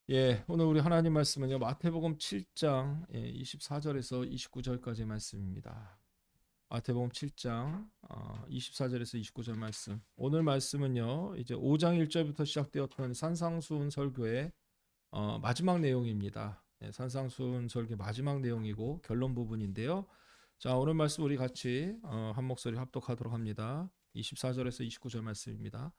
오늘 우리 하나님 말씀은요. 마태복음 7장 24절에서 29절까지의 말씀입니다. 마태복음 7장 24절에서 29절 말씀. 오늘 말씀은요. 이제 5장 1절부터 시작되었던 산상수훈 설교의 마지막 내용입니다. 산상수훈 설교 마지막 내용이고 결론 부분인데요. 자, 오늘 말씀 우리 같이 한 목소리 합독하도록 합니다. 24절에서 29절 말씀입니다.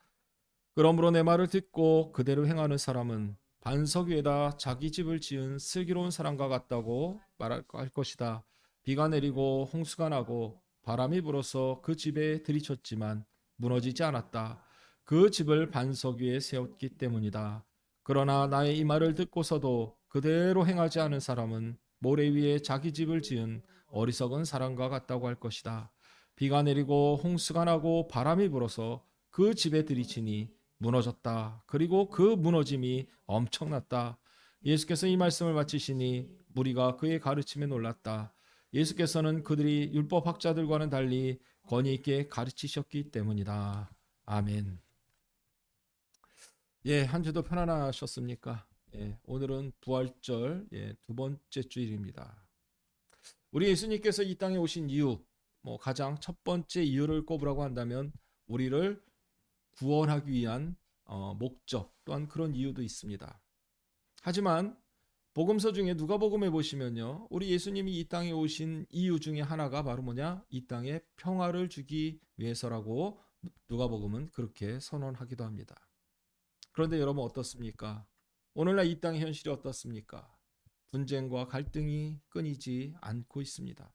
그러므로 내 말을 듣고 그대로 행하는 사람은 반석 위에다 자기 집을 지은 슬기로운 사람과 같다고 말할 것이다. 비가 내리고 홍수가 나고 바람이 불어서 그 집에 들이쳤지만 무너지지 않았다. 그 집을 반석 위에 세웠기 때문이다. 그러나 나의 이 말을 듣고서도 그대로 행하지 않은 사람은 모래 위에 자기 집을 지은 어리석은 사람과 같다고 할 것이다. 비가 내리고 홍수가 나고 바람이 불어서 그 집에 들이치니 무너졌다. 그리고 그 무너짐이 엄청났다. 예수께서 이 말씀을 마치시니 무리가 그의 가르침에 놀랐다. 예수께서는 그들이 율법학자들과는 달리 권위 있게 가르치셨기 때문이다. 아멘. 한 주도 편안하셨습니까? 오늘은 부활절 두 번째 주일입니다. 우리 예수님께서 이 땅에 오신 이유, 가장 첫 번째 이유를 꼽으라고 한다면 우리를 구원하기 위한 목적 또한 그런 이유도 있습니다. 하지만 복음서 중에 누가복음에 보시면요, 우리 예수님이 이 땅에 오신 이유 중에 하나가 바로 뭐냐? 이 땅에 평화를 주기 위해서라고 누가복음은 그렇게 선언하기도 합니다. 그런데 여러분 어떻습니까? 오늘날 이 땅의 현실이 어떻습니까? 분쟁과 갈등이 끊이지 않고 있습니다.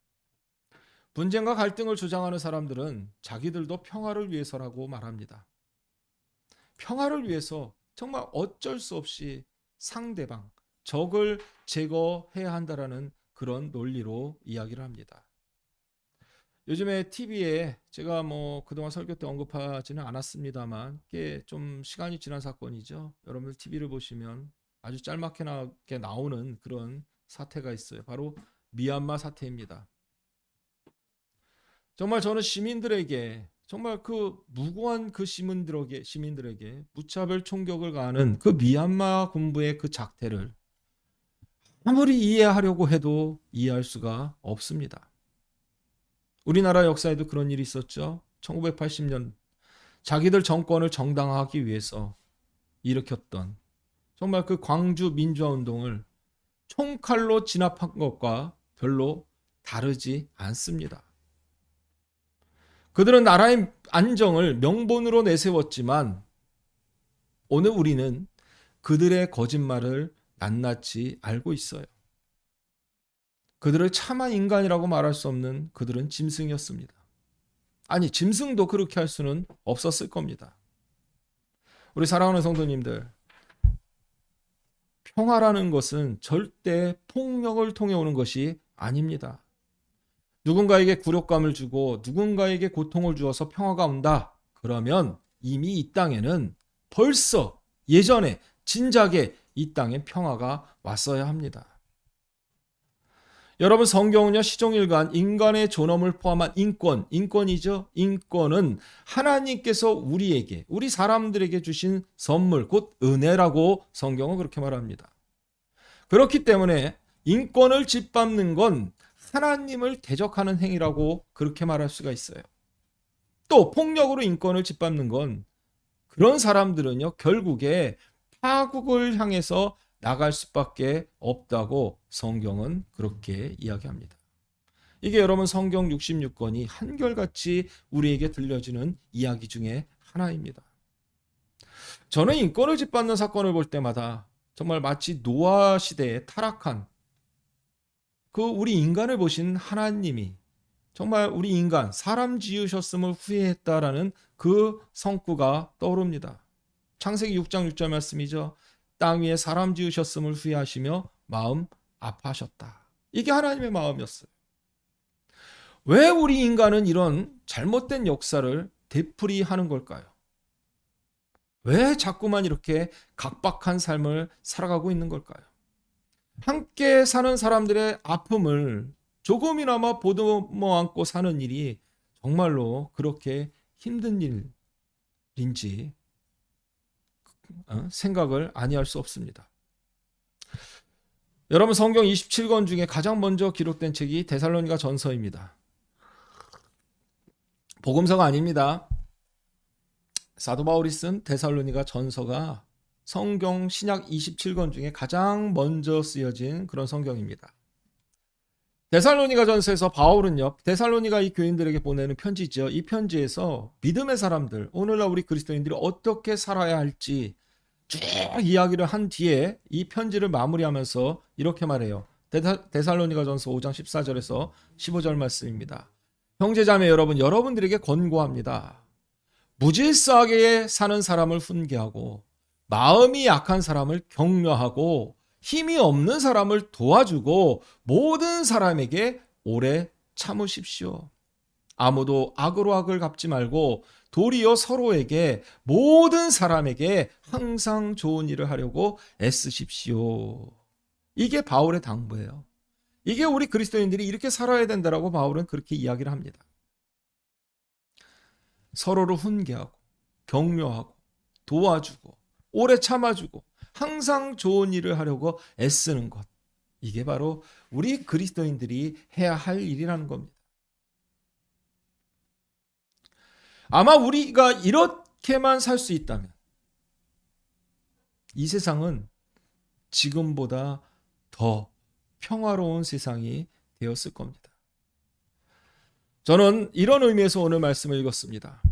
분쟁과 갈등을 주장하는 사람들은 자기들도 평화를 위해서라고 말합니다. 평화를 위해서 정말 어쩔 수 없이 상대방, 적을 제거해야 한다라는 그런 논리로 이야기를 합니다. 요즘에 TV에 제가 그동안 설교 때 언급하지는 않았습니다만 꽤 좀 시간이 지난 사건이죠. 여러분들 TV를 보시면 아주 짤막하게 나오는 그런 사태가 있어요. 바로 미얀마 사태입니다. 정말 저는 시민들에게 정말 그 무고한 그 시민들에게 무차별 총격을 가하는 그 미얀마 군부의 그 작태를 아무리 이해하려고 해도 이해할 수가 없습니다. 우리나라 역사에도 그런 일이 있었죠. 1980년 자기들 정권을 정당화하기 위해서 일으켰던 정말 그 광주 민주화 운동을 총칼로 진압한 것과 별로 다르지 않습니다. 그들은 나라의 안정을 명분으로 내세웠지만 오늘 우리는 그들의 거짓말을 낱낱이 알고 있어요. 그들을 참한 인간이라고 말할 수 없는 그들은 짐승이었습니다. 아니, 짐승도 그렇게 할 수는 없었을 겁니다. 우리 사랑하는 성도님들, 평화라는 것은 절대 폭력을 통해 오는 것이 아닙니다. 누군가에게 굴욕감을 주고 누군가에게 고통을 주어서 평화가 온다. 그러면 이미 이 땅에는 벌써 예전에 진작에 이 땅에 평화가 왔어야 합니다. 여러분 성경은요 시종일관 인간의 존엄을 포함한 인권이죠. 인권은 하나님께서 우리에게 우리 사람들에게 주신 선물 곧 은혜라고 성경은 그렇게 말합니다. 그렇기 때문에 인권을 짓밟는 건 하나님을 대적하는 행위라고 그렇게 말할 수가 있어요. 또 폭력으로 인권을 짓밟는 건 그런 사람들은요 결국에 파국을 향해서 나갈 수밖에 없다고 성경은 그렇게 이야기합니다. 이게 여러분 성경 66권이 한결같이 우리에게 들려주는 이야기 중에 하나입니다. 저는 인권을 짓밟는 사건을 볼 때마다 정말 마치 노아 시대에 타락한 그 우리 인간을 보신 하나님이 정말 우리 인간 사람 지으셨음을 후회했다라는 그 성구가 떠오릅니다. 창세기 6장 6절 말씀이죠. 땅 위에 사람 지으셨음을 후회하시며 마음 아파하셨다. 이게 하나님의 마음이었어요. 왜 우리 인간은 이런 잘못된 역사를 되풀이하는 걸까요? 왜 자꾸만 이렇게 각박한 삶을 살아가고 있는 걸까요? 함께 사는 사람들의 아픔을 조금이나마 보듬어 안고 사는 일이 정말로 그렇게 힘든 일인지 생각을 아니할 수 없습니다. 여러분 성경 27권 중에 가장 먼저 기록된 책이 데살로니가 전서입니다. 복음서가 아닙니다. 사도 바울이 쓴 데살로니가 전서가 성경 신약 27권 중에 가장 먼저 쓰여진 그런 성경입니다. 데살로니가 전서에서 바울은요, 데살로니가 이 교인들에게 보내는 편지죠. 이 편지에서 믿음의 사람들, 오늘날 우리 그리스도인들이 어떻게 살아야 할지 쭉 이야기를 한 뒤에 이 편지를 마무리하면서 이렇게 말해요. 데살로니가 전서 5장 14절에서 15절 말씀입니다. 형제자매 여러분, 여러분들에게 권고합니다. 무질서하게 사는 사람을 훈계하고 마음이 약한 사람을 격려하고 힘이 없는 사람을 도와주고 모든 사람에게 오래 참으십시오. 아무도 악으로 악을 갚지 말고 도리어 서로에게 모든 사람에게 항상 좋은 일을 하려고 애쓰십시오. 이게 바울의 당부예요. 이게 우리 그리스도인들이 이렇게 살아야 된다라고 바울은 그렇게 이야기를 합니다. 서로를 훈계하고 격려하고 도와주고 오래 참아주고 항상 좋은 일을 하려고 애쓰는 것. 이게 바로 우리 그리스도인들이 해야 할 일이라는 겁니다. 아마 우리가 이렇게만 살 수 있다면 이 세상은 지금보다 더 평화로운 세상이 되었을 겁니다. 저는 이런 의미에서 오늘 말씀을 읽었습니다.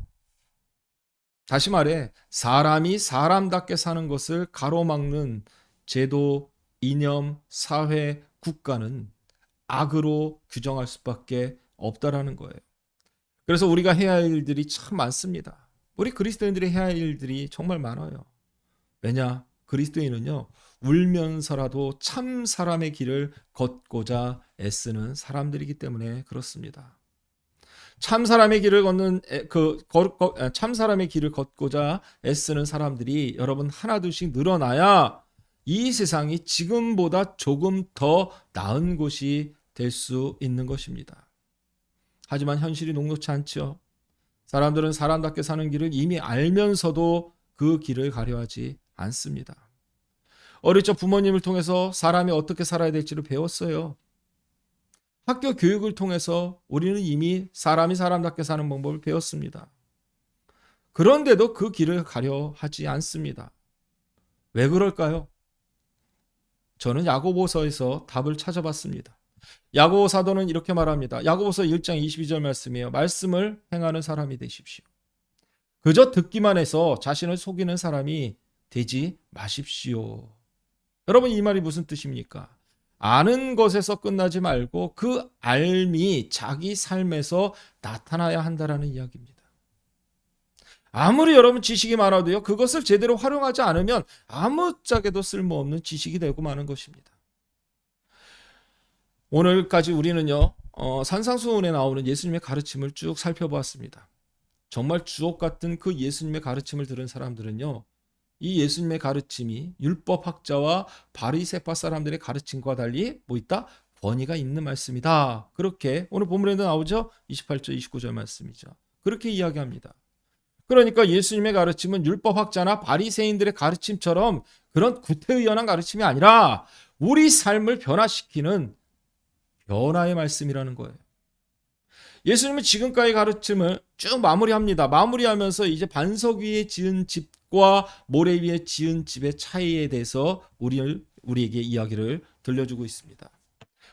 다시 말해 사람이 사람답게 사는 것을 가로막는 제도, 이념, 사회, 국가는 악으로 규정할 수밖에 없다라는 거예요. 그래서 우리가 해야 할 일들이 참 많습니다. 우리 그리스도인들이 해야 할 일들이 정말 많아요. 왜냐? 그리스도인은요, 울면서라도 참 사람의 길을 걷고자 애쓰는 사람들이기 때문에 그렇습니다. 참 사람의 길을 참 사람의 길을 걷고자 애쓰는 사람들이 여러분 하나둘씩 늘어나야 이 세상이 지금보다 조금 더 나은 곳이 될 수 있는 것입니다. 하지만 현실이 녹록지 않죠. 사람들은 사람답게 사는 길을 이미 알면서도 그 길을 가려 하지 않습니다. 어릴 적 부모님을 통해서 사람이 어떻게 살아야 될지를 배웠어요. 학교 교육을 통해서 우리는 이미 사람이 사람답게 사는 방법을 배웠습니다. 그런데도 그 길을 가려 하지 않습니다. 왜 그럴까요? 저는 야고보서에서 답을 찾아봤습니다. 야고보 사도는 이렇게 말합니다. 야고보서 1장 22절 말씀이에요. 말씀을 행하는 사람이 되십시오. 그저 듣기만 해서 자신을 속이는 사람이 되지 마십시오. 여러분 이 말이 무슨 뜻입니까? 아는 것에서 끝나지 말고 그 알미 자기 삶에서 나타나야 한다라는 이야기입니다. 아무리 여러분 지식이 많아도요, 그것을 제대로 활용하지 않으면 아무짝에도 쓸모없는 지식이 되고 마는 것입니다. 오늘까지 우리는요, 산상수훈에 나오는 예수님의 가르침을 쭉 살펴보았습니다. 정말 주옥 같은 그 예수님의 가르침을 들은 사람들은요, 이 예수님의 가르침이 율법학자와 바리새파 사람들의 가르침과 달리 뭐 있다? 권위가 있는 말씀이다. 그렇게 오늘 본문에도 나오죠? 28절, 29절 말씀이죠. 그렇게 이야기합니다. 그러니까 예수님의 가르침은 율법학자나 바리새인들의 가르침처럼 그런 구태의연한 가르침이 아니라 우리 삶을 변화시키는 변화의 말씀이라는 거예요. 예수님은 지금까지 가르침을 쭉 마무리합니다. 마무리하면서 이제 반석 위에 지은 집과 모래 위에 지은 집의 차이에 대해서 우리에게 이야기를 들려주고 있습니다.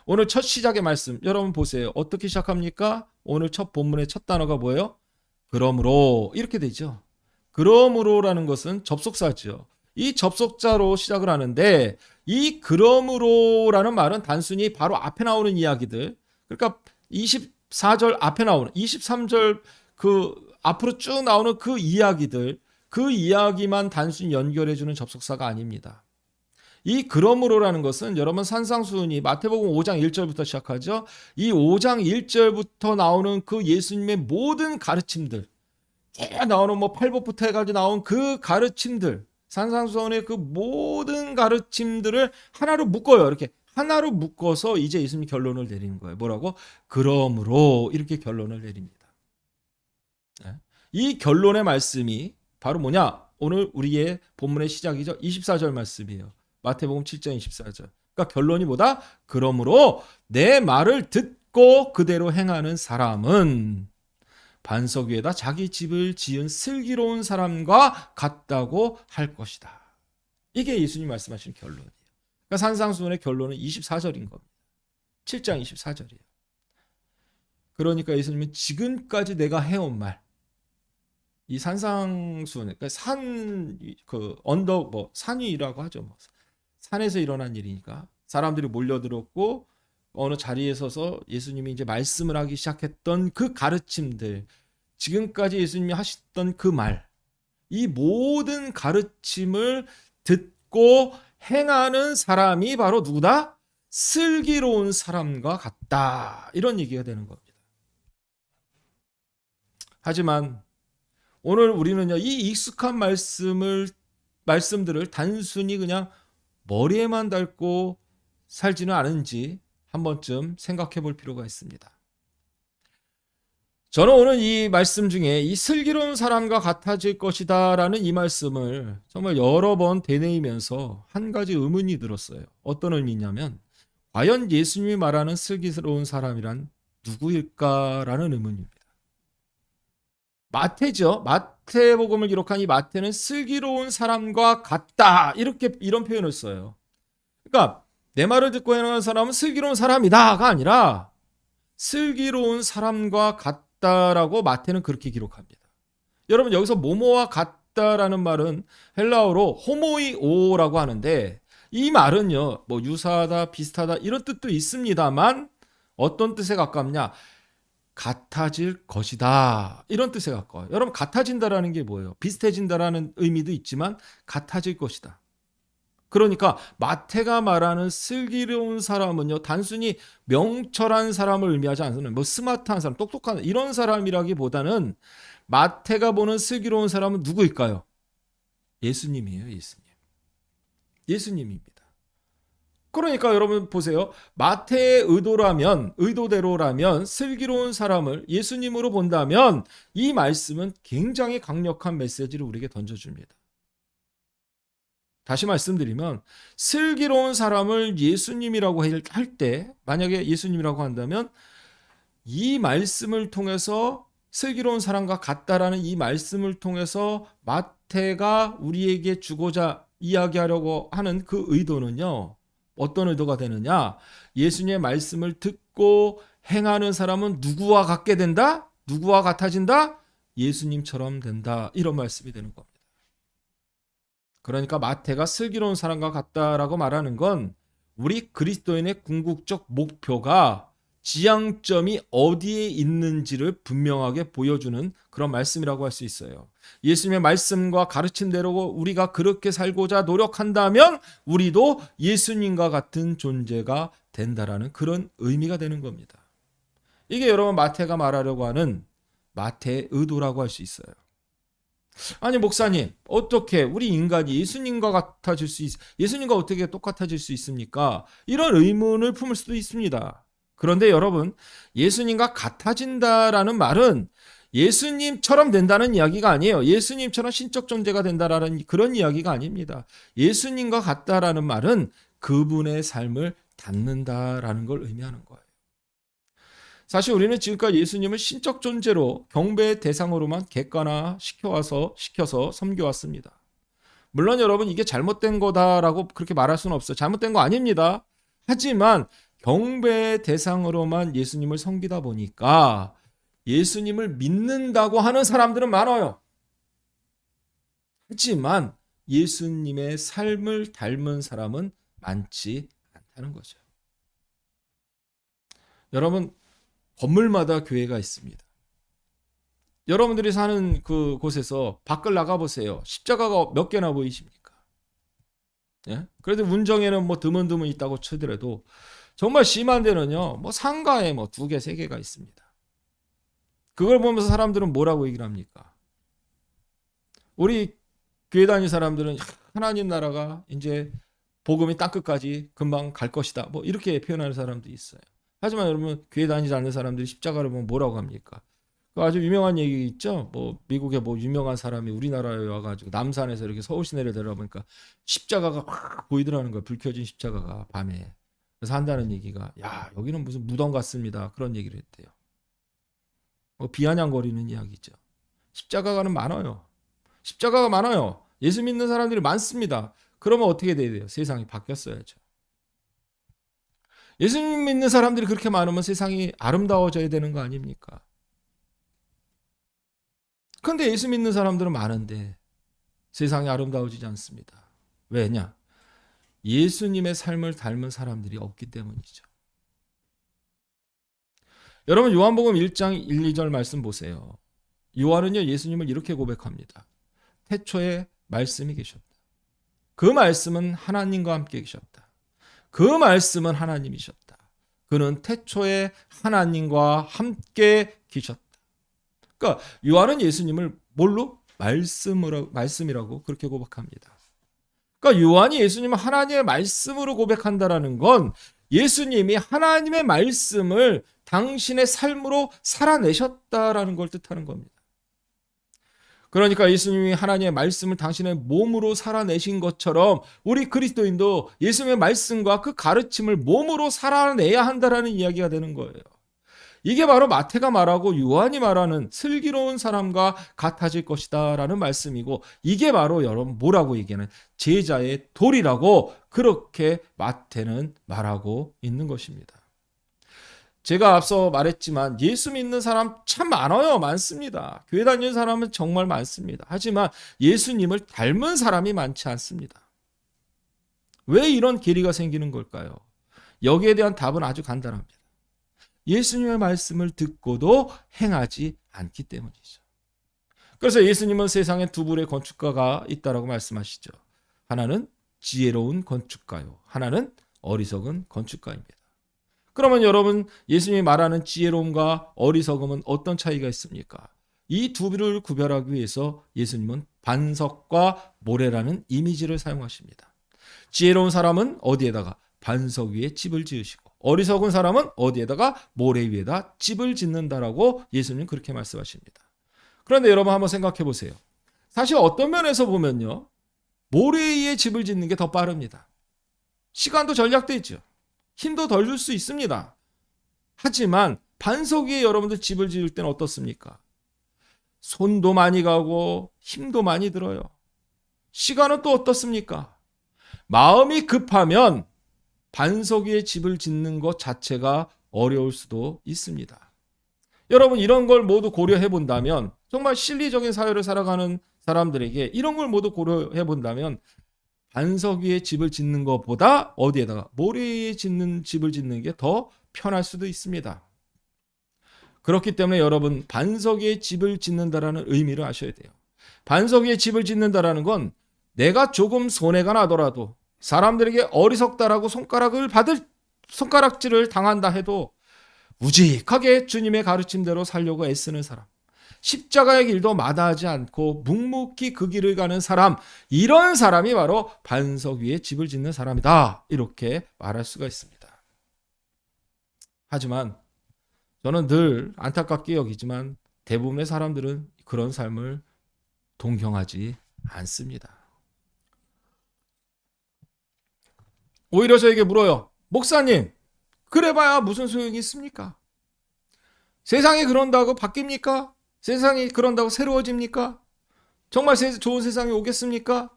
오늘 첫 시작의 말씀 여러분 보세요. 어떻게 시작합니까? 오늘 첫 본문의 첫 단어가 뭐예요? 그러므로 이렇게 되죠. 그러므로라는 것은 접속사죠. 이 접속자로 시작을 하는데 이 그러므로라는 말은 단순히 바로 앞에 나오는 이야기들, 그러니까 24절 앞에 나오는 23절 그 앞으로 쭉 나오는 그 이야기들, 그 이야기만 단순히 연결해주는 접속사가 아닙니다. 이 그러므로라는 것은 여러분 산상수훈이 마태복음 5장 1절부터 시작하죠. 이 5장 1절부터 나오는 그 예수님의 모든 가르침들, 나오는 뭐 팔복부터 해가지고 나온 그 가르침들, 산상수훈의 그 모든 가르침들을 하나로 묶어요. 이렇게 하나로 묶어서 이제 예수님이 결론을 내리는 거예요. 뭐라고? 그러므로 이렇게 결론을 내립니다. 이 결론의 말씀이 바로 뭐냐? 오늘 우리의 본문의 시작이죠. 24절 말씀이에요. 마태복음 7장 24절. 그러니까 결론이 뭐다? 그러므로 내 말을 듣고 그대로 행하는 사람은 반석 위에다 자기 집을 지은 슬기로운 사람과 같다고 할 것이다. 이게 예수님 말씀하신 결론이에요. 그러니까 산상수훈의 결론은 24절인 겁니다. 7장 24절이에요. 그러니까 예수님은 지금까지 내가 해온 말, 이 산상수훈, 그러니까 언덕, 산 위라고 하죠. 산에서 일어난 일이니까 사람들이 몰려들었고 어느 자리에 서서 예수님이 이제 말씀을 하기 시작했던 그 가르침들, 지금까지 예수님이 하셨던 그 말, 이 모든 가르침을 듣고 행하는 사람이 바로 누구다? 슬기로운 사람과 같다. 이런 얘기가 되는 겁니다. 하지만 오늘 우리는요, 이 익숙한 말씀들을 단순히 그냥 머리에만 달고 살지는 않은지 한 번쯤 생각해 볼 필요가 있습니다. 저는 오늘 이 말씀 중에 이 슬기로운 사람과 같아질 것이다 라는 이 말씀을 정말 여러 번 되뇌이면서 한 가지 의문이 들었어요. 어떤 의미냐면 과연 예수님이 말하는 슬기로운 사람이란 누구일까라는 의문입니다. 마태죠. 마태복음을 기록한 이 마태는 슬기로운 사람과 같다 이런 표현을 써요. 그러니까 내 말을 듣고 행하는 사람은 슬기로운 사람이다가 아니라 슬기로운 사람과 같다라고 마태는 그렇게 기록합니다. 여러분 여기서 모모와 같다라는 말은 헬라어로 호모이오라고 하는데 이 말은요 유사하다 비슷하다 이런 뜻도 있습니다만 어떤 뜻에 가깝냐? 같아질 것이다 이런 뜻에 가까워요. 여러분 같아진다라는 게 뭐예요? 비슷해진다라는 의미도 있지만 같아질 것이다. 그러니까 마태가 말하는 슬기로운 사람은요 단순히 명철한 사람을 의미하지 않습니다. 스마트한 사람, 똑똑한 이런 사람이라기보다는 마태가 보는 슬기로운 사람은 누구일까요? 예수님이에요. 예수님입니다. 그러니까 여러분 보세요. 마태의 의도대로라면 슬기로운 사람을 예수님으로 본다면 이 말씀은 굉장히 강력한 메시지를 우리에게 던져줍니다. 다시 말씀드리면 슬기로운 사람을 예수님이라고 할 때 만약에 예수님이라고 한다면 이 말씀을 통해서 슬기로운 사람과 같다라는 이 말씀을 통해서 마태가 우리에게 주고자 이야기하려고 하는 그 의도는요. 어떤 의도가 되느냐? 예수님의 말씀을 듣고 행하는 사람은 누구와 같게 된다? 누구와 같아진다? 예수님처럼 된다. 이런 말씀이 되는 겁니다. 그러니까 마태가 슬기로운 사람과 같다라고 말하는 건 우리 그리스도인의 궁극적 목표가 지향점이 어디에 있는지를 분명하게 보여주는 그런 말씀이라고 할 수 있어요. 예수님의 말씀과 가르침대로 우리가 그렇게 살고자 노력한다면 우리도 예수님과 같은 존재가 된다라는 그런 의미가 되는 겁니다. 이게 여러분 마태가 말하려고 하는 마태의 의도라고 할 수 있어요. 아니 목사님 어떻게 우리 인간이 예수님과 어떻게 똑같아질 수 있습니까? 이런 의문을 품을 수도 있습니다. 그런데 여러분 예수님과 같아진다라는 말은 예수님처럼 된다는 이야기가 아니에요. 예수님처럼 신적 존재가 된다라는 그런 이야기가 아닙니다. 예수님과 같다라는 말은 그분의 삶을 닮는다라는 걸 의미하는 거예요. 사실 우리는 지금까지 예수님을 신적 존재로 경배의 대상으로만 시켜서 섬겨왔습니다. 물론 여러분 이게 잘못된 거다라고 그렇게 말할 수는 없어요. 잘못된 거 아닙니다. 하지만 경배의 대상으로만 예수님을 섬기다 보니까 예수님을 믿는다고 하는 사람들은 많아요. 하지만 예수님의 삶을 닮은 사람은 많지 않다는 거죠. 여러분 건물마다 교회가 있습니다. 여러분들이 사는 그 곳에서 밖을 나가보세요. 십자가가 몇 개나 보이십니까? 예? 그래도 문정에는 드문드문 있다고 치더라도 정말 심한 데는요, 상가에 2개, 3개가 있습니다. 그걸 보면서 사람들은 뭐라고 얘기를 합니까? 우리 교회 다니는 사람들은 하나님 나라가 이제 복음이 땅끝까지 금방 갈 것이다. 이렇게 표현하는 사람도 있어요. 하지만 여러분 교회 다니지 않는 사람들이 십자가를 보면 뭐라고 합니까? 또 아주 유명한 얘기 있죠. 뭐 미국의 뭐 유명한 사람이 우리나라에 와가지고 남산에서 이렇게 서울 시내를 내려보니까 십자가가 확 보이더라는 거야. 불 켜진 십자가가 밤에. 그래서 한다는 얘기가 야 여기는 무슨 무덤 같습니다. 그런 얘기를 했대요. 비아냥거리는 이야기죠. 십자가가는 많아요. 십자가가 많아요. 예수 믿는 사람들이 많습니다. 그러면 어떻게 돼야 돼요? 세상이 바뀌었어야죠. 예수 믿는 사람들이 그렇게 많으면 세상이 아름다워져야 되는 거 아닙니까? 그런데 예수 믿는 사람들은 많은데 세상이 아름다워지지 않습니다. 왜냐? 예수님의 삶을 닮은 사람들이 없기 때문이죠. 여러분 요한복음 1장 1, 2절 말씀 보세요. 요한은요 예수님을 이렇게 고백합니다. 태초에 말씀이 계셨다. 그 말씀은 하나님과 함께 계셨다. 그 말씀은 하나님이셨다. 그는 태초에 하나님과 함께 계셨다. 그러니까 요한은 예수님을 뭘로? 말씀이라고 그렇게 고백합니다. 그러니까 요한이 예수님을 하나님의 말씀으로 고백한다라는 건 예수님이 하나님의 말씀을 당신의 삶으로 살아내셨다라는 걸 뜻하는 겁니다. 그러니까 예수님이 하나님의 말씀을 당신의 몸으로 살아내신 것처럼 우리 그리스도인도 예수님의 말씀과 그 가르침을 몸으로 살아내야 한다라는 이야기가 되는 거예요. 이게 바로 마태가 말하고 요한이 말하는 슬기로운 사람과 같아질 것이다 라는 말씀이고 이게 바로 여러분 뭐라고 얘기하는 제자의 도리라고 그렇게 마태는 말하고 있는 것입니다. 제가 앞서 말했지만 예수 믿는 사람 참 많아요. 많습니다. 교회 다니는 사람은 정말 많습니다. 하지만 예수님을 닮은 사람이 많지 않습니다. 왜 이런 괴리가 생기는 걸까요? 여기에 대한 답은 아주 간단합니다. 예수님의 말씀을 듣고도 행하지 않기 때문이죠. 그래서 예수님은 세상에 두 불의 건축가가 있다라고 말씀하시죠. 하나는 지혜로운 건축가요. 하나는 어리석은 건축가입니다. 그러면 여러분 예수님이 말하는 지혜로움과 어리석음은 어떤 차이가 있습니까? 이 두 불을 구별하기 위해서 예수님은 반석과 모래라는 이미지를 사용하십니다. 지혜로운 사람은 어디에다가 반석 위에 집을 지으시고 어리석은 사람은 어디에다가 모래 위에다 집을 짓는다라고 예수님은 그렇게 말씀하십니다. 그런데 여러분 한번 생각해 보세요. 사실 어떤 면에서 보면요. 모래 위에 집을 짓는 게 더 빠릅니다. 시간도 절약되죠. 힘도 덜 줄 수 있습니다. 하지만 반석 위에 여러분들 집을 지을 때는 어떻습니까? 손도 많이 가고 힘도 많이 들어요. 시간은 또 어떻습니까? 마음이 급하면 반석 위에 집을 짓는 것 자체가 어려울 수도 있습니다. 여러분 이런 걸 모두 고려해 본다면 정말 실리적인 사회를 살아가는 사람들에게 이런 걸 모두 고려해 본다면 반석 위에 집을 짓는 것보다 어디에다가 모래 위에 집을 짓는 게 더 편할 수도 있습니다. 그렇기 때문에 여러분 반석 위에 집을 짓는다라는 의미를 아셔야 돼요. 반석 위에 집을 짓는다라는 건 내가 조금 손해가 나더라도 사람들에게 어리석다라고 손가락질을 당한다 해도 우직하게 주님의 가르침대로 살려고 애쓰는 사람, 십자가의 길도 마다하지 않고 묵묵히 그 길을 가는 사람, 이런 사람이 바로 반석 위에 집을 짓는 사람이다. 이렇게 말할 수가 있습니다. 하지만 저는 늘 안타깝게 여기지만 대부분의 사람들은 그런 삶을 동경하지 않습니다. 오히려 저에게 물어요. 목사님, 그래봐야 무슨 소용이 있습니까? 세상이 그런다고 바뀝니까? 세상이 그런다고 새로워집니까? 정말 좋은 세상이 오겠습니까?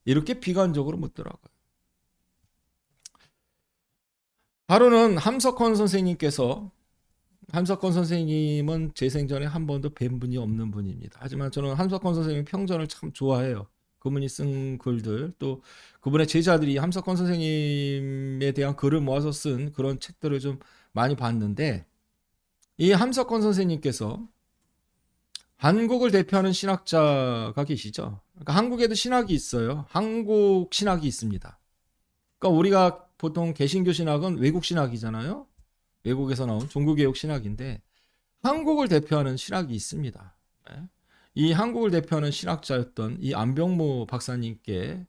이렇게 비관적으로 묻더라고요. 하루는 함석헌 선생님은 제 생전에 한 번도 뵌 분이 없는 분입니다. 하지만 저는 함석헌 선생님 평전을 참 좋아해요. 그분이 쓴 글들, 또 그분의 제자들이 함석헌 선생님에 대한 글을 모아서 쓴 그런 책들을 좀 많이 봤는데, 이 함석헌 선생님께서 한국을 대표하는 신학자가 계시죠. 그러니까 한국에도 신학이 있어요. 한국 신학이 있습니다. 그러니까 우리가 보통 개신교 신학은 외국 신학이잖아요. 외국에서 나온 종교개혁 신학인데 한국을 대표하는 신학이 있습니다. 이 한국을 대표하는 신학자였던 이 안병무 박사님께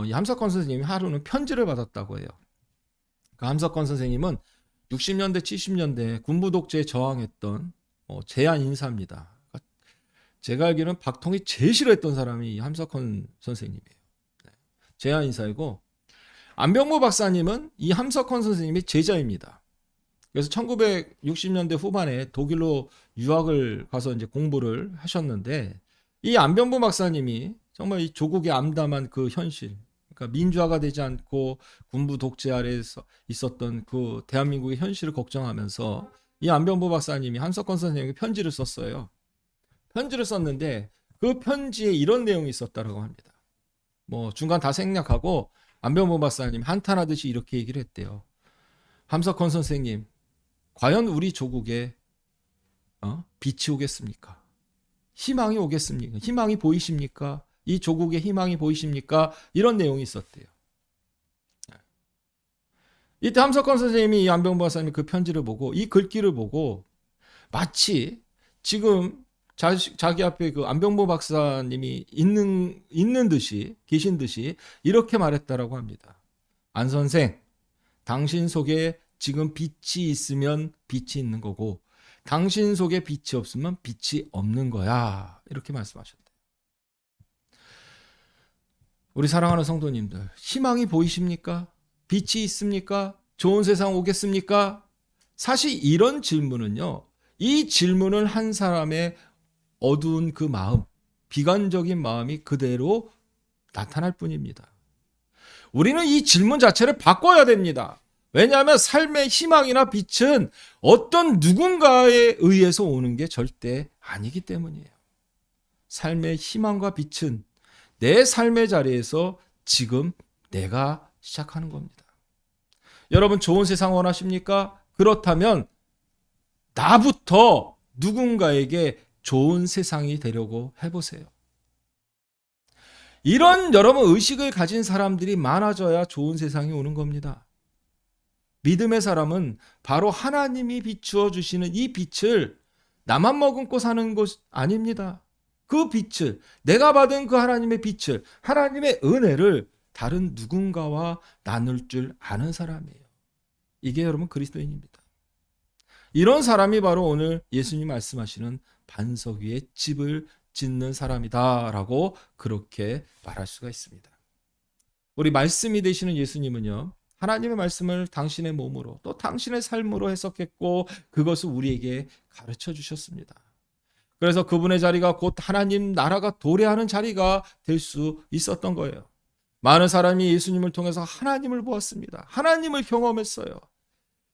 이 함석헌 선생님이 하루는 편지를 받았다고 해요. 그 함석헌 선생님은 60년대, 70년대 군부 독재에 저항했던 제안 인사입니다. 제가 알기로는 박통이 제일 싫어했던 사람이 함석헌 선생님이에요. 제안 인사이고 안병모 박사님은 이 함석헌 선생님의 제자입니다. 그래서 1960년대 후반에 독일로 유학을 가서 이제 공부를 하셨는데 이 안병모 박사님이 정말 이 조국의 암담한 그 현실, 그러니까 민주화가 되지 않고 군부 독재 아래에서 있었던 그 대한민국의 현실을 걱정하면서 이 안병모 박사님이 함석헌 선생님에게 편지를 썼어요. 편지를 썼는데 그 편지에 이런 내용이 있었다고 합니다. 중간 다 생략하고 안병모 박사님 한탄하듯이 이렇게 얘기를 했대요. 함석헌 선생님, 과연 우리 조국에 빛이 오겠습니까? 희망이 오겠습니까? 희망이 보이십니까? 이 조국의 희망이 보이십니까? 이런 내용이 있었대요. 이때 함석헌 선생님이 이 안병모 박사님이 그 편지를 보고 이 글귀를 보고 마치 지금 자기 앞에 그 안병모 박사님이 있는 듯이 계신 듯이 이렇게 말했다라고 합니다. 안 선생, 당신 속에 지금 빛이 있으면 빛이 있는 거고 당신 속에 빛이 없으면 빛이 없는 거야. 이렇게 말씀하셨대요. 우리 사랑하는 성도님들, 희망이 보이십니까? 빛이 있습니까? 좋은 세상 오겠습니까? 사실 이런 질문은요, 이 질문을 한 사람의 어두운 그 마음, 비관적인 마음이 그대로 나타날 뿐입니다. 우리는 이 질문 자체를 바꿔야 됩니다. 왜냐하면 삶의 희망이나 빛은 어떤 누군가에 의해서 오는 게 절대 아니기 때문이에요. 삶의 희망과 빛은 내 삶의 자리에서 지금 내가 시작하는 겁니다. 여러분 좋은 세상 원하십니까? 그렇다면 나부터 누군가에게 좋은 세상이 되려고 해보세요. 이런 여러분 의식을 가진 사람들이 많아져야 좋은 세상이 오는 겁니다. 믿음의 사람은 바로 하나님이 비추어 주시는 이 빛을 나만 머금고 사는 것 아닙니다. 그 빛을, 내가 받은 그 하나님의 빛을, 하나님의 은혜를 다른 누군가와 나눌 줄 아는 사람이에요. 이게 여러분 그리스도인입니다. 이런 사람이 바로 오늘 예수님 말씀하시는 반석 위에 집을 짓는 사람이다라고 그렇게 말할 수가 있습니다. 우리 말씀이 되시는 예수님은요, 하나님의 말씀을 당신의 몸으로 또 당신의 삶으로 해석했고 그것을 우리에게 가르쳐 주셨습니다. 그래서 그분의 자리가 곧 하나님 나라가 도래하는 자리가 될 수 있었던 거예요. 많은 사람이 예수님을 통해서 하나님을 보았습니다. 하나님을 경험했어요.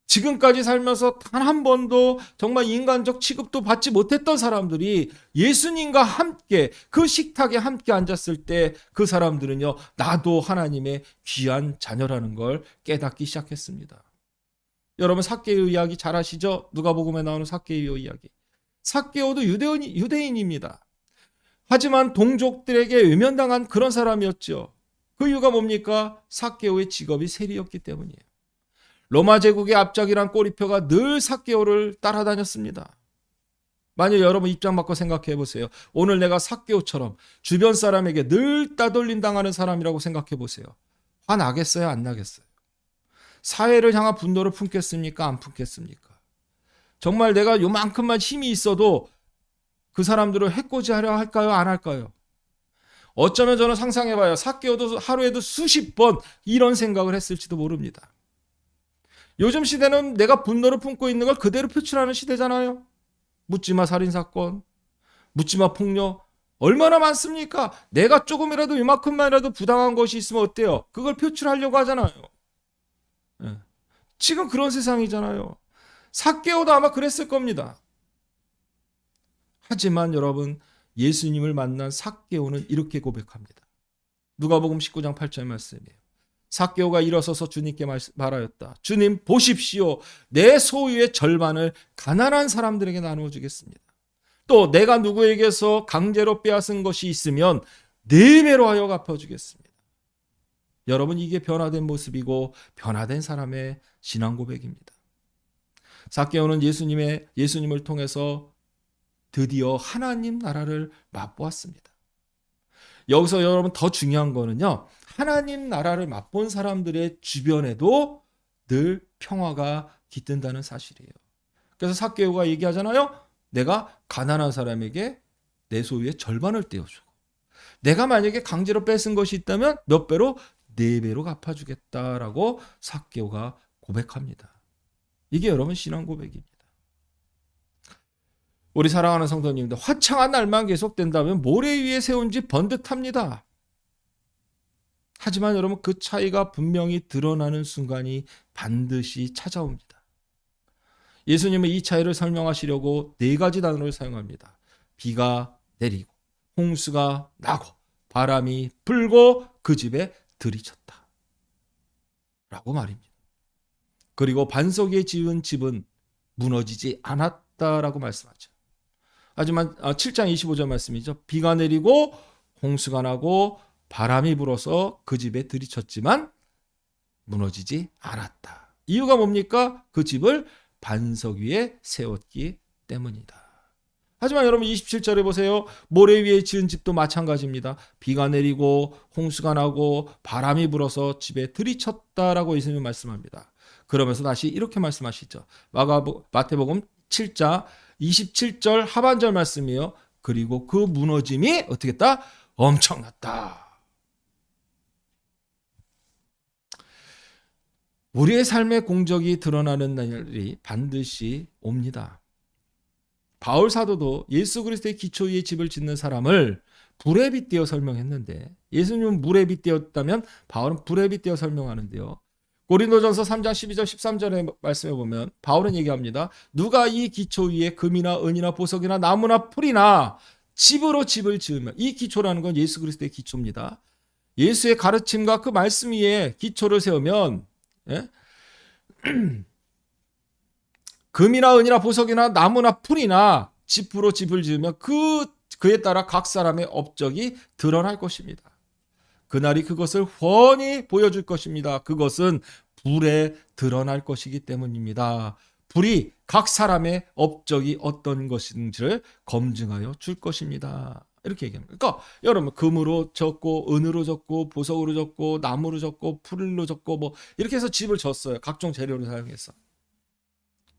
지금까지 살면서 단 한 번도 정말 인간적 취급도 받지 못했던 사람들이 예수님과 함께 그 식탁에 함께 앉았을 때 그 사람들은요, 나도 하나님의 귀한 자녀라는 걸 깨닫기 시작했습니다. 여러분 삭개오 이야기 잘 아시죠? 누가복음에 나오는 삭개오 이야기. 삭개오도 유대인입니다. 하지만 동족들에게 외면당한 그런 사람이었죠. 그 이유가 뭡니까? 삭개오의 직업이 세리였기 때문이에요. 로마 제국의 앞작이란 꼬리표가 늘 삭개오를 따라다녔습니다. 만약 여러분 입장 바꿔 생각해 보세요. 오늘 내가 삭개오처럼 주변 사람에게 늘 따돌림 당하는 사람이라고 생각해 보세요. 화나겠어요? 안 나겠어요? 사회를 향한 분노를 품겠습니까? 안 품겠습니까? 정말 내가 요만큼만 힘이 있어도 그 사람들을 해코지하려 할까요? 안 할까요? 어쩌면 저는 상상해봐요. 삭개오도 하루에도 수십 번 이런 생각을 했을지도 모릅니다. 요즘 시대는 내가 분노를 품고 있는 걸 그대로 표출하는 시대잖아요. 묻지마 살인사건, 묻지마 폭력 얼마나 많습니까? 내가 조금이라도 이만큼만이라도 부당한 것이 있으면 어때요? 그걸 표출하려고 하잖아요. 지금 그런 세상이잖아요. 삭개오도 아마 그랬을 겁니다. 하지만 여러분 예수님을 만난 삭개오는 이렇게 고백합니다. 누가복음 19장 8절 말씀이에요. 삭개오가 일어서서 주님께 말하였다. 주님 보십시오. 내 소유의 절반을 가난한 사람들에게 나누어 주겠습니다. 또 내가 누구에게서 강제로 빼앗은 것이 있으면 4배로 하여 갚아주겠습니다. 여러분 이게 변화된 모습이고 변화된 사람의 신앙 고백입니다. 삭개오는 예수님을 통해서 드디어 하나님 나라를 맛보았습니다. 여기서 여러분 더 중요한 거는요. 하나님 나라를 맛본 사람들의 주변에도 늘 평화가 깃든다는 사실이에요. 그래서 삭개오가 얘기하잖아요. 내가 가난한 사람에게 내 소유의 절반을 떼어주고, 내가 만약에 강제로 뺏은 것이 있다면 몇 배로? 4배로 갚아주겠다라고 삭개오가 고백합니다. 이게 여러분 신앙 고백입니다. 우리 사랑하는 성도님들, 화창한 날만 계속된다면 모래 위에 세운 집 번듯합니다. 하지만 여러분, 그 차이가 분명히 드러나는 순간이 반드시 찾아옵니다. 예수님은 이 차이를 설명하시려고 4가지 단어를 사용합니다. 비가 내리고, 홍수가 나고, 바람이 불고 그 집에 들이쳤다 라고 말입니다. 그리고 반석 위에 지은 집은 무너지지 않았다라고 말씀하죠. 하지만 7장 25절 말씀이죠. 비가 내리고 홍수가 나고 바람이 불어서 그 집에 들이쳤지만 무너지지 않았다. 이유가 뭡니까? 그 집을 반석 위에 세웠기 때문이다. 하지만 여러분 27절에 보세요. 모래 위에 지은 집도 마찬가지입니다. 비가 내리고 홍수가 나고 바람이 불어서 집에 들이쳤다라고 예수님은 말씀합니다. 그러면서 다시 이렇게 말씀하시죠. 마태복음 7장 27절 하반절 말씀이요. 그리고 그 무너짐이 어떻게 했다? 엄청났다. 우리의 삶의 공적이 드러나는 날이 반드시 옵니다. 바울 사도도 예수 그리스도의 기초 위에 집을 짓는 사람을 불에 빗대어 설명했는데, 예수님은 물에 빗대었다면 바울은 불에 빗대어 설명하는데요. 고린도전서 3장 12절 13절의 말씀에 보면 바울은 얘기합니다. 누가 이 기초 위에 금이나 은이나 보석이나 나무나 풀이나 집으로 집을 지으면, 이 기초라는 건 예수 그리스도의 기초입니다. 예수의 가르침과 그 말씀 위에 기초를 세우면, 예? 금이나 은이나 보석이나 나무나 풀이나 집으로 집을 지으면 그에 따라 각 사람의 업적이 드러날 것입니다. 그날이 그것을 훤히 보여줄 것입니다. 그것은 불에 드러날 것이기 때문입니다. 불이 각 사람의 업적이 어떤 것인지를 검증하여 줄 것입니다. 이렇게 얘기합니다. 그러니까 여러분, 금으로 졌고 은으로 졌고 보석으로 졌고 나무로 졌고 풀로 졌고 뭐 이렇게 해서 집을 졌어요. 각종 재료를 사용해서.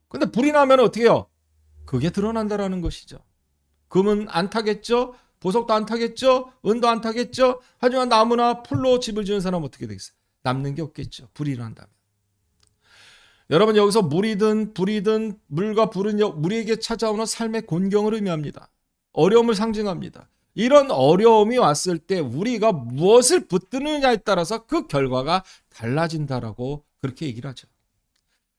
근데 불이 나면 어떻게 해요? 그게 드러난다라는 것이죠. 금은 안 타겠죠? 보석도 안 타겠죠? 은도 안 타겠죠? 하지만 나무나 풀로 집을 지은 사람은 어떻게 되겠어요? 남는 게 없겠죠. 불이 일어난다면. 여러분, 여기서 물이든 불이든 물과 불은 우리에게 찾아오는 삶의 곤경을 의미합니다. 어려움을 상징합니다. 이런 어려움이 왔을 때 우리가 무엇을 붙드느냐에 따라서 그 결과가 달라진다라고 그렇게 얘기를 하죠.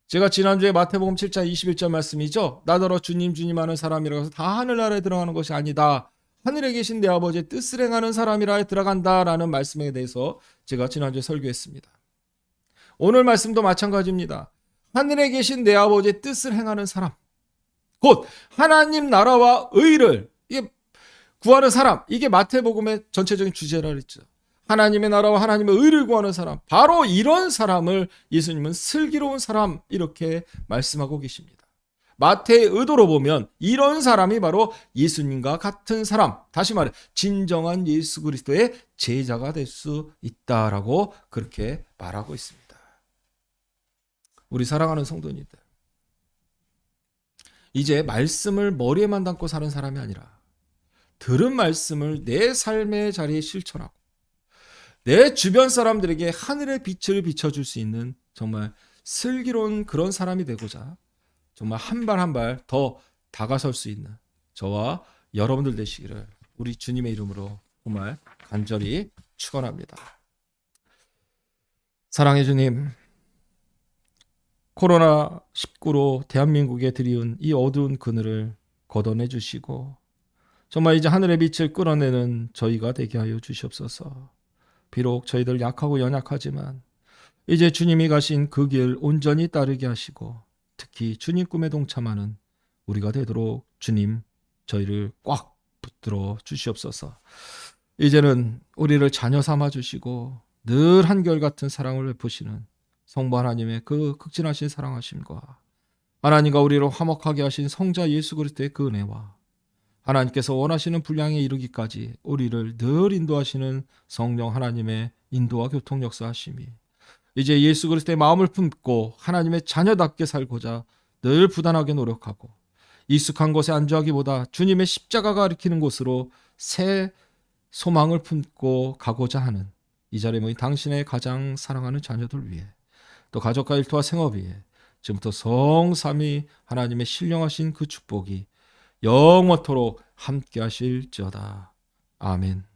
제가 지난주에 마태복음 7장 21절 말씀이죠. 나더러 주님 주님 하는 사람이라고 해서 다 하늘나라에 들어가는 것이 아니다. 하늘에 계신 내 아버지의 뜻을 행하는 사람이라 들어간다라는 말씀에 대해서 제가 지난주에 설교했습니다. 오늘 말씀도 마찬가지입니다. 하늘에 계신 내 아버지의 뜻을 행하는 사람, 곧 하나님 나라와 의를 구하는 사람, 이게 마태복음의 전체적인 주제라 그랬죠. 하나님의 나라와 하나님의 의를 구하는 사람, 바로 이런 사람을 예수님은 슬기로운 사람 이렇게 말씀하고 계십니다. 마태의 의도로 보면 이런 사람이 바로 예수님과 같은 사람, 다시 말해 진정한 예수 그리스도의 제자가 될 수 있다라고 그렇게 말하고 있습니다. 우리 사랑하는 성도님들, 이제 말씀을 머리에만 담고 사는 사람이 아니라 들은 말씀을 내 삶의 자리에 실천하고 내 주변 사람들에게 하늘의 빛을 비춰줄 수 있는 정말 슬기로운 그런 사람이 되고자 정말 한 발 한 발 더 다가설 수 있는 저와 여러분들 되시기를 우리 주님의 이름으로 정말 간절히 축원합니다. 사랑의 주님, 코로나19로 대한민국에 들이운 이 어두운 그늘을 걷어내 주시고 정말 이제 하늘의 빛을 끌어내는 저희가 되게 하여 주시옵소서. 비록 저희들 약하고 연약하지만 이제 주님이 가신 그 길 온전히 따르게 하시고 특히 주님 꿈에 동참하는 우리가 되도록 주님 저희를 꽉 붙들어 주시옵소서. 이제는 우리를 자녀 삼아 주시고 늘 한결같은 사랑을 베푸시는 성부 하나님의 그 극진하신 사랑하심과 하나님과 우리를 화목하게 하신 성자 예수 그리스도의 그 은혜와 하나님께서 원하시는 분량에 이르기까지 우리를 늘 인도하시는 성령 하나님의 인도와 교통 역사하심이 이제 예수 그리스도의 마음을 품고 하나님의 자녀답게 살고자 늘 부단하게 노력하고 익숙한 곳에 안주하기보다 주님의 십자가가 가리키는 곳으로 새 소망을 품고 가고자 하는 이 자리에 모인 당신의 가장 사랑하는 자녀들 위해, 또 가족과 일터와 생업 위해 지금부터 성삼위 하나님의 신령하신 그 축복이 영원토록 함께 하실지어다. 아멘.